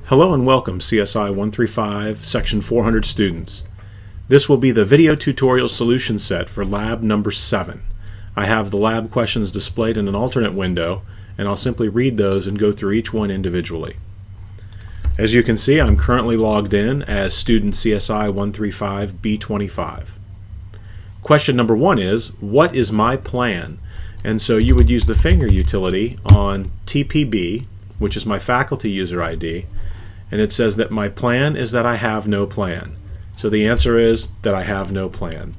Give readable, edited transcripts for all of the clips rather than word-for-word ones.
Hello and welcome CSI-135 Section 400 students. This will be the video tutorial solution set for lab number 7. I have the lab questions displayed in an alternate window, and I'll simply read those and go through each one individually. As you can see, I'm currently logged in as student CSI-135 B25. Question number 1 is, what is my plan? And so you would use the finger utility on TPB, which is my faculty user ID, and it says that my plan is that I have no plan. So the answer is that I have no plan.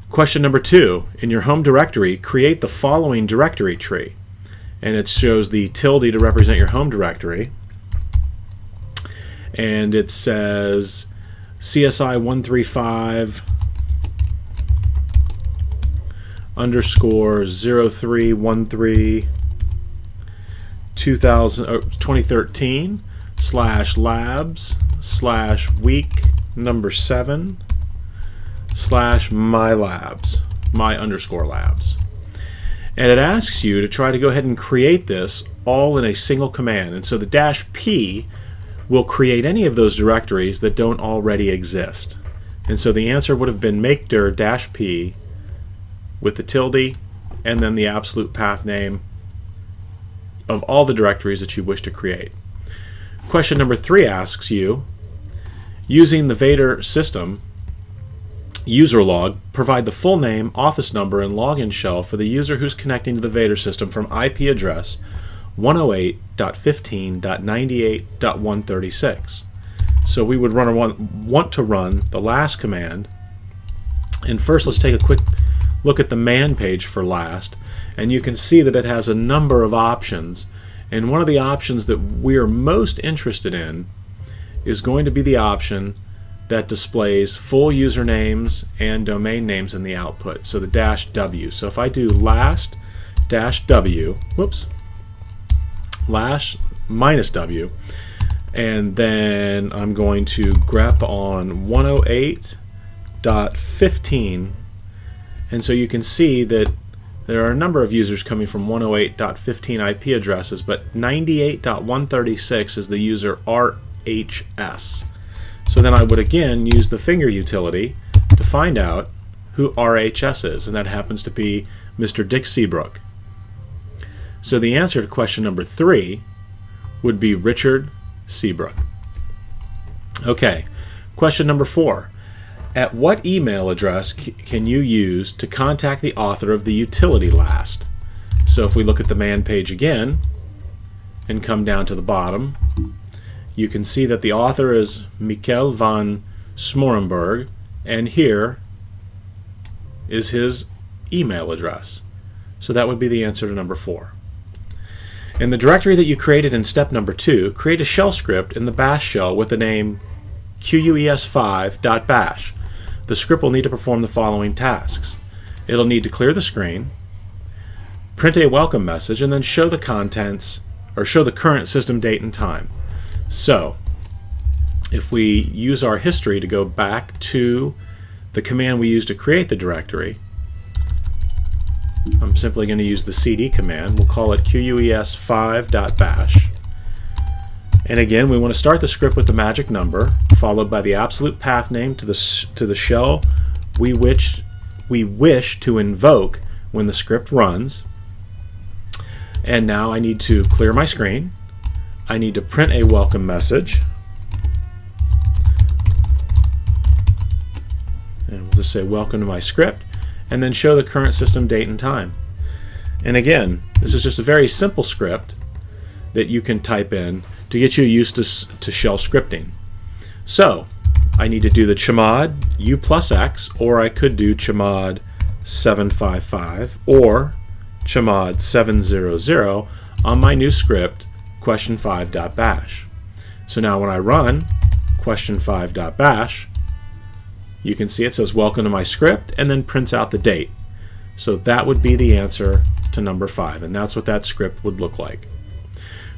Question number 2, in your home directory, create the following directory tree. And it shows the tilde to represent your home directory. And it says CSI-135 underscore 0313 2013 slash labs slash week number 7 slash my labs, my underscore labs. And it asks you to try to go ahead and create this all in a single command. And so the -P will create any of those directories that don't already exist. And so the answer would have been make dir -P with the tilde and then the absolute path name of all the directories that you wish to create. Question number 3 asks you, using the Vader system user log, provide the full name, office number, and login shell for the user who's connecting to the Vader system from IP address 108.15.98.136. So we would want to run the last command. And first, let's take a quick look at the man page for last, and you can see that it has a number of options. And one of the options that we're most interested in is going to be the option that displays full usernames and domain names in the output, so the -W. So if I do last -W, whoops, last -W, and then I'm going to grep on 108.15, and so you can see that there are a number of users coming from 108.15 IP addresses, but 98.136 is the user RHS. So then I would again use the finger utility to find out who RHS is, and that happens to be Mr. Dick Seabrook. So the answer to question number 3 would be Richard Seabrook. Okay, question number 4. At what email address can you use to contact the author of the utility last? So if we look at the man page again and come down to the bottom, you can see that the author is Michael van Smorenberg, and here is his email address. So that would be the answer to number 4. In the directory that you created in step number 2, create a shell script in the bash shell with the name QUES5.bash. The script will need to perform the following tasks. It'll need to clear the screen, print a welcome message, and then show the contents, or show the current system date and time. So if we use our history to go back to the command we used to create the directory, I'm simply going to use the cd command. We'll call it QUES5.bash. And again, we want to start the script with the magic number, followed by the absolute path name to the shell we wish to invoke when the script runs. And now I need to clear my screen. I need to print a welcome message. And we'll just say welcome to my script, and then show the current system date and time. And again, this is just a very simple script that you can type in to get you used to shell scripting. So I need to do the chmod u+x, or I could do chmod 755 or chmod 700 on my new script question5.bash. So now when I run question5.bash, you can see it says welcome to my script and then prints out the date. So that would be the answer to number 5, and that's what that script would look like.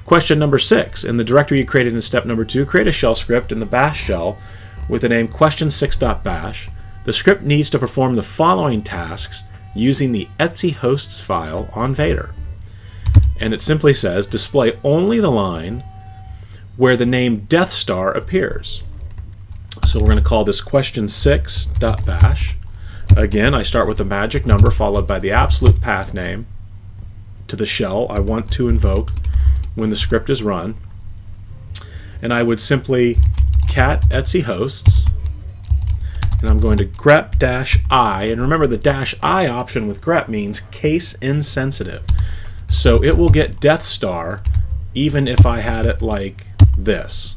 Question number 6. In the directory you created in step number 2, create a shell script in the bash shell with the name question6.bash. The script needs to perform the following tasks using the etc hosts file on Vader. And it simply says display only the line where the name Death Star appears. So we're going to call this question6.bash. Again, I start with the magic number followed by the absolute path name to the shell I want to invoke when the script is run. And I would simply cat etc hosts, and I'm going to grep-i, and remember the -i option with grep means case insensitive. So it will get Death Star even if I had it like this,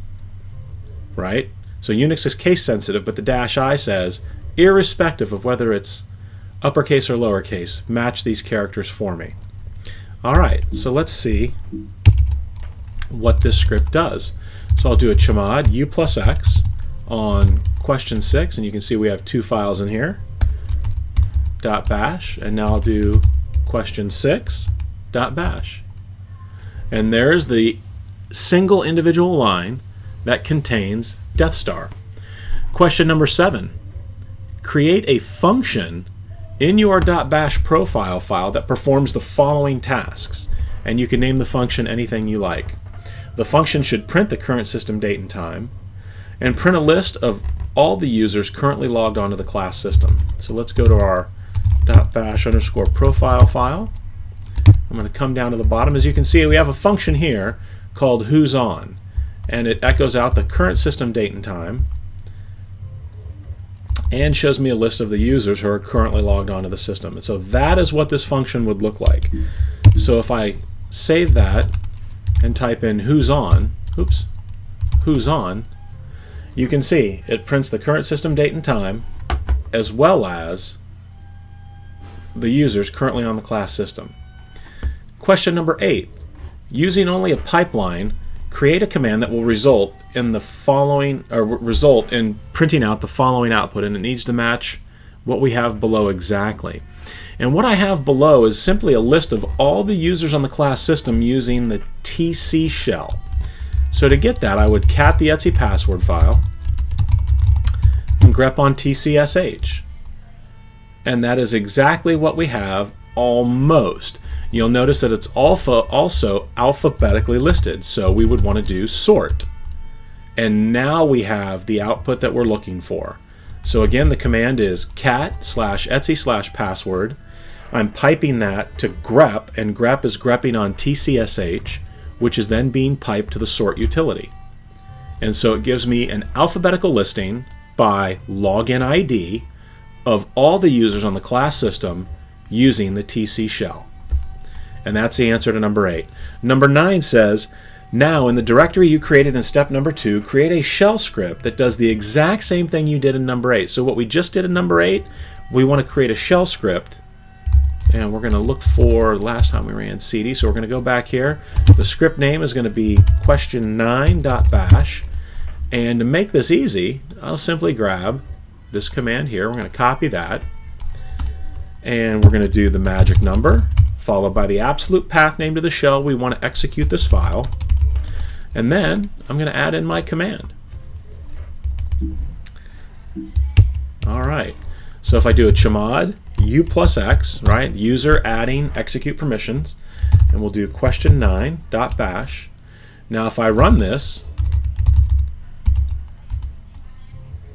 right? So Unix is case sensitive, but the -i says, irrespective of whether it's uppercase or lowercase, match these characters for me. Alright, so let's see what this script does. So I'll do a chmod u+x on question6, and you can see we have two files in here, .bash, and now I'll do question6.bash. And there's the single individual line that contains Death Star. Question number 7. Create a function in your .bash profile file that performs the following tasks, and you can name the function anything you like. The function should print the current system date and time, and print a list of all the users currently logged onto the class system. So let's go to our .bash_profile file. I'm going to come down to the bottom. As you can see, we have a function here called who's on, and it echoes out the current system date and time and shows me a list of the users who are currently logged onto the system. And so that is what this function would look like. So if I save that and type in who's on, you can see it prints the current system date and time as well as the users currently on the class system. Question number 8. Using only a pipeline, create a command that will result in the following, or result in printing out the following output, and it needs to match what we have below exactly. And what I have below is simply a list of all the users on the class system using the TC shell. So to get that, I would cat the etc password file and grep on tcsh. And that is exactly what we have, almost. You'll notice that it's also alphabetically listed, so we would want to do sort. And now we have the output that we're looking for. So again, the command is cat/etc/password. I'm piping that to grep, and grep is grepping on tcsh, which is then being piped to the sort utility. And so it gives me an alphabetical listing by login ID of all the users on the class system using the TC shell. And that's the answer to number 8. Number 9 says, now in the directory you created in step number 2, create a shell script that does the exact same thing you did in number 8. So what we just did in number 8, we want to create a shell script, and we're going to look for last time we ran cd, so we're going to go back here. The script name is going to be question9.bash, and to make this easy, I'll simply grab this command here. We're going to copy that, and we're going to do the magic number followed by the absolute path name to the shell we want to execute this file, and then I'm going to add in my command. Alright, so if I do a chmod u+x, right, user adding execute permissions, and we'll do question9.bash. Now if I run this,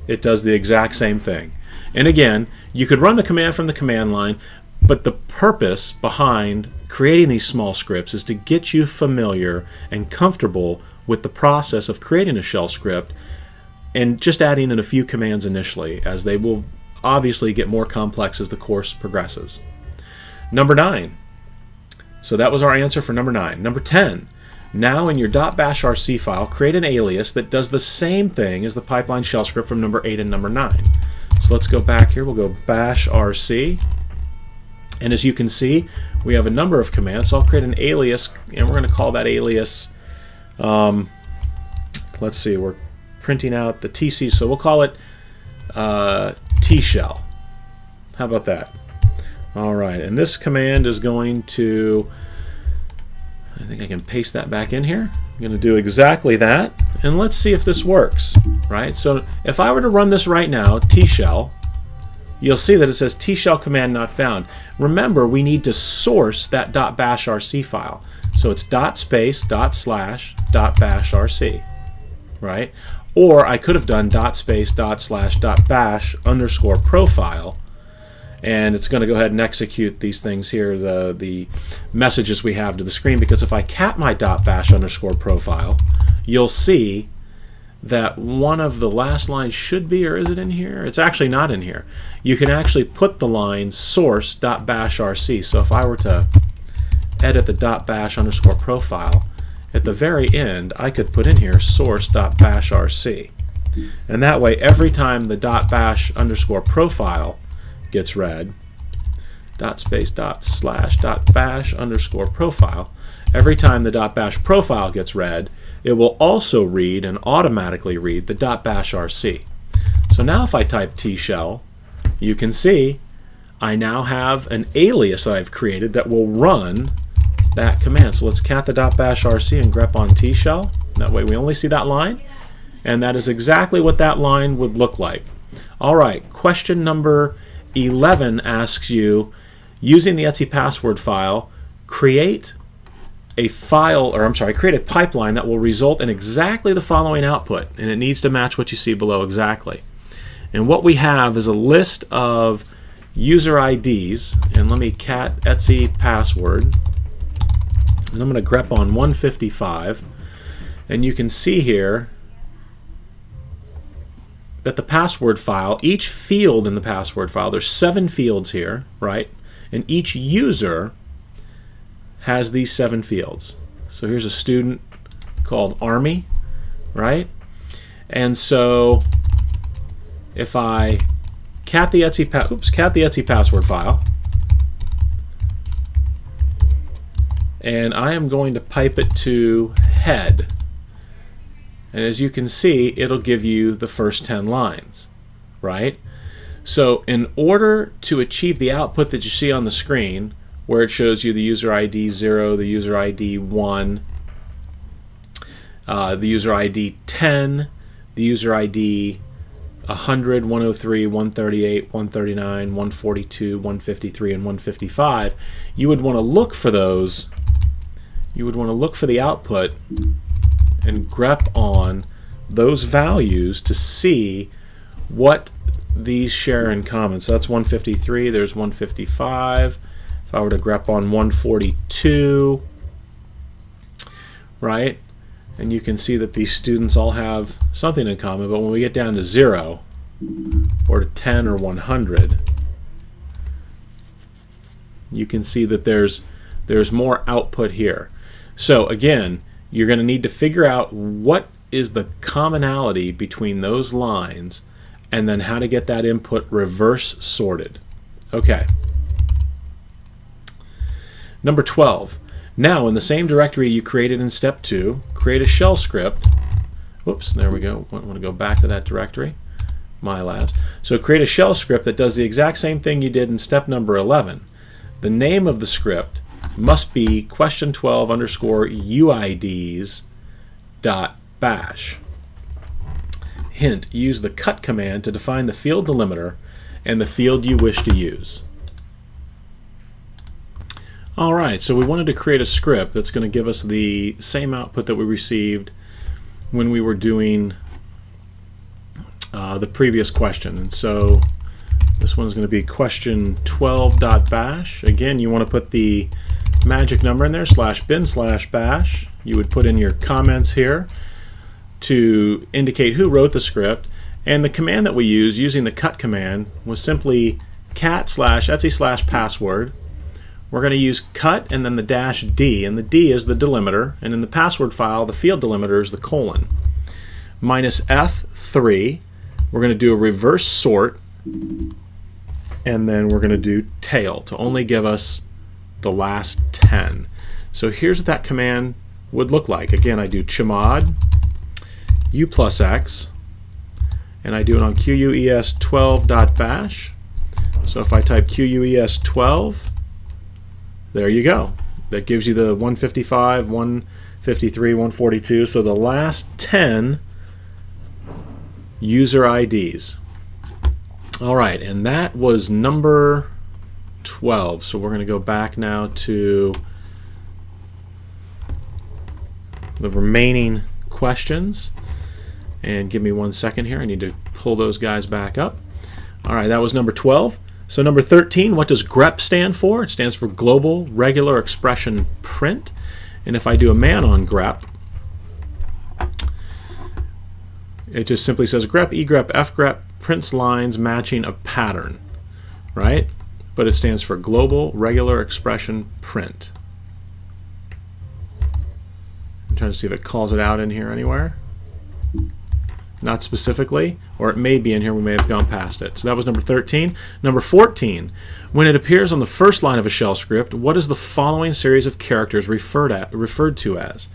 it does the exact same thing. And again, you could run the command from the command line, but the purpose behind creating these small scripts is to get you familiar and comfortable with the process of creating a shell script and just adding in a few commands initially, as they will obviously get more complex as the course progresses. Number 9. So that was our answer for number 9. Number 10. Now in your .bashrc file, create an alias that does the same thing as the pipeline shell script from number 8 and number 9. So let's go back here. We'll go bashrc. And as you can see, we have a number of commands. So I'll create an alias, and we're going to call that alias, let's see, we're printing out the TC, so we'll call it tshell. How about that? All right, and this command is going to, I think I can paste that back in here. I'm going to do exactly that, and let's see if this works, right? So if I were to run this right now, tshell, you'll see that it says tshell command not found. Remember, we need to source that .bashrc file. So it's ./.bashrc. right? Or I could have done dot space dot slash dot bash underscore profile, and it's going to go ahead and execute these things here, the messages we have to the screen, because if I cat my dot bash underscore profile, you'll see that one of the last lines should be, or is it in here? It's actually not in here. You can actually put the line source.bashrc. So if I were to edit the dot bash underscore profile, at the very end I could put in here source.bashrc. And that way every time the dot bash underscore profile gets read, dot space dot slash dot bash underscore profile, every time the dot bash profile gets read, it will also read and automatically read the dot bash rc. So now if I type tshell, you can see I now have an alias that I've created that will run that command. So let's cat the dot bash rc and grep on tshell. That way we only see that line, and that is exactly what that line would look like. All right, question number 11 asks you, using the etc password file, create a pipeline that will result in exactly the following output, and it needs to match what you see below exactly. And what we have is a list of user IDs, and let me cat etc password, and I'm going to grep on 155, and you can see here that the password file, each field in the password file, there's 7 fields here, right? And each user has these 7 fields. So here's a student called Army, right? And so if I cat the etc password file, and I am going to pipe it to head. And as you can see, it'll give you the first 10 lines, right? So in order to achieve the output that you see on the screen, where it shows you the user ID 0, the user ID 1, the user ID 10, the user ID 100, 103, 138, 139, 142, 153, and 155, you would want to look for those. You would want to look for the output and grep on those values to see what these share in common. So that's 153, there's 155. If I were to grep on 142, right? And you can see that these students all have something in common, but when we get down to 0 or to 10 or 100, you can see that there's more output here. So again, you're going to need to figure out what is the commonality between those lines and then how to get that input reverse sorted. Okay. Number 12. Now in the same directory you created in step 2, create a shell script. Whoops, there we go. I want to go back to that directory, my labs. So create a shell script that does the exact same thing you did in step number 11. The name of the script must be question12 underscore UIDs dot bash. Hint, use the cut command to define the field delimiter and the field you wish to use. Alright, so we wanted to create a script that's going to give us the same output that we received when we were doing the previous question. And so this one's going to be question12.bash. Again, you want to put the magic number in there, /bin/bash. You would put in your comments here to indicate who wrote the script. And the command that we use using the cut command was simply cat/etc/password. We're going to use cut and then the -d, and the d is the delimiter, and in the password file the field delimiter is the colon. Minus F3, we're going to do a reverse sort, and then we're going to do tail to only give us the last 10. So here's what that command would look like. Again, I do chmod u+x, and I do it on QUES12.bash. So if I type QUES12, there you go. That gives you the 155, 153, 142. So the last 10 user IDs. All right, and that was number 12. So we're going to go back now to the remaining questions. And give me 1 second here. I need to pull those guys back up. All right, that was number 12. So number 13, what does grep stand for? It stands for Global Regular Expression Print. And if I do a man on grep, it just simply says grep, egrep, fgrep, prints lines matching a pattern, right? But it stands for Global Regular Expression Print. I'm trying to see if it calls it out in here anywhere. Not specifically, or it may be in here, we may have gone past it. So that was number 13. Number 14, when it appears on the first line of a shell script, what is the following series of characters referred to as?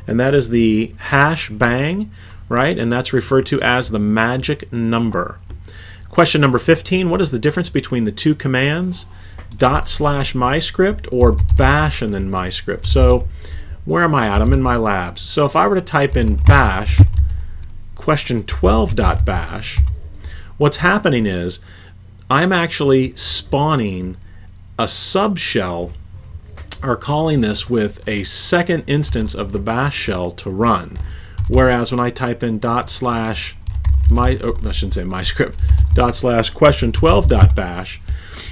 And that is the hash bang, right? And that's referred to as the magic number. Question number 15, what is the difference between the two commands, /myscript or bash and then myscript? So where am I at? I'm in my labs. So if I were to type in bash, question 12.bash, what's happening is I'm actually spawning a subshell, or calling this with a second instance of the bash shell to run. Whereas when I type in /myscript, /question 12.bash,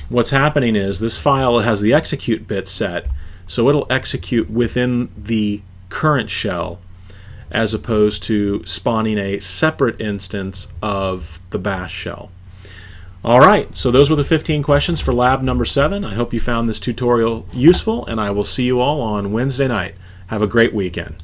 what's happening is this file has the execute bit set, so it'll execute within the current shell, as opposed to spawning a separate instance of the bash shell. All right, so those were the 15 questions for lab number 7. I hope you found this tutorial useful, and I will see you all on Wednesday night. Have a great weekend.